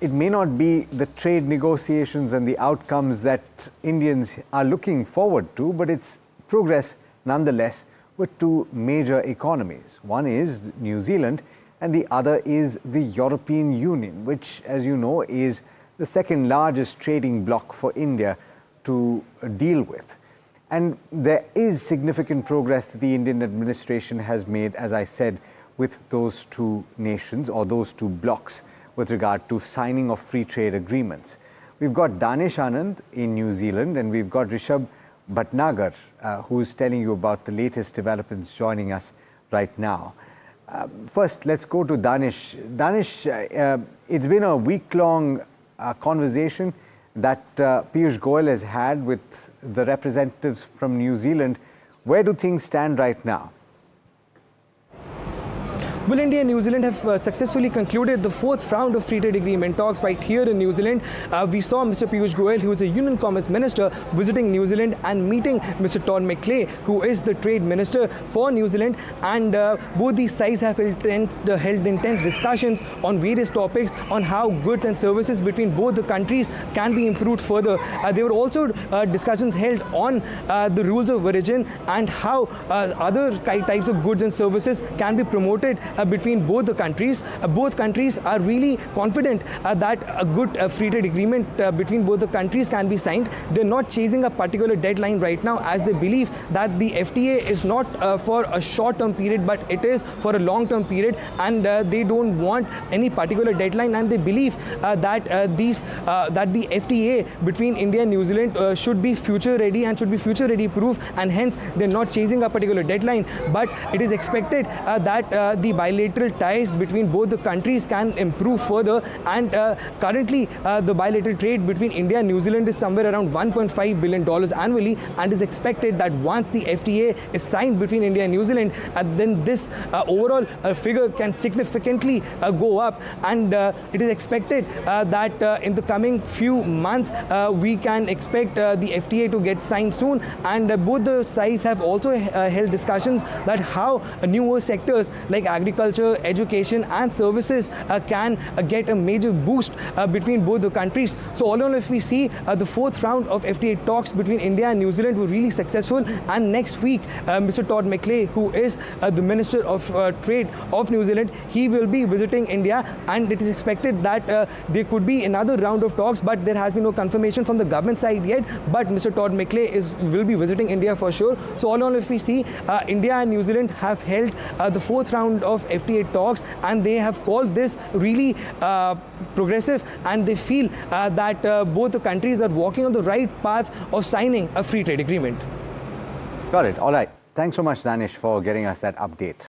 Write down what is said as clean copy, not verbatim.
It may not be the trade negotiations and the outcomes that Indians are looking forward to, but it's progress nonetheless with two major economies. One is New Zealand and the other is the European Union, which, as you know, is the second largest trading bloc for India to deal with. And there is significant progress that the Indian administration has made, as I said, with those two nations or those two blocs with regard to signing of free trade agreements. We've got Danish Anand in New Zealand and we've got Rishabh Bhatnagar, who's telling you about the latest developments, joining us right now. First, let's go to Danish. Danish, it's been a week-long conversation that Piyush Goyal has had with the representatives from New Zealand. Where do things stand right now? Well, India and New Zealand have successfully concluded the fourth round of free trade agreement talks right here in New Zealand. We saw Mr. Piyush Goyal, who is a Union Commerce Minister, visiting New Zealand and meeting Mr. Todd McClay, who is the Trade Minister for New Zealand. And both these sides have held intense discussions on various topics on how goods and services between both the countries can be improved further. There were also discussions held on the rules of origin and how other types of goods and services can be promoted between both the countries. Both countries are really confident that a good free trade agreement between both the countries can be signed. They're not chasing a particular deadline right now, as they believe that the FTA is not for a short-term period, but it is for a long-term period, and they don't want any particular deadline, and they believe that the FTA between India and New Zealand should be future ready and should be future ready proof, and hence they're not chasing a particular deadline. But it is expected that the bilateral ties between both the countries can improve further, and currently the bilateral trade between India and New Zealand is somewhere around $1.5 billion annually, and is expected that once the FTA is signed between India and New Zealand, then this overall figure can significantly go up, and it is expected that in the coming few months we can expect the FTA to get signed soon. And both the sides have also held discussions that how newer sectors like agriculture, education and services can get a major boost between both the countries. So all in all, if we see the fourth round of FTA talks between India and New Zealand were really successful, and next week Mr. Todd McClay, who is the Minister of Trade of New Zealand, he will be visiting India, and it is expected that there could be another round of talks, but there has been no confirmation from the government side yet. But Mr. Todd McClay will be visiting India for sure. So all in all, if we see India and New Zealand have held the fourth round of FTA talks, and they have called this really progressive, and they feel that both the countries are walking on the right path of signing a free trade agreement. Got it. All right. Thanks so much, Danish, for getting us that update.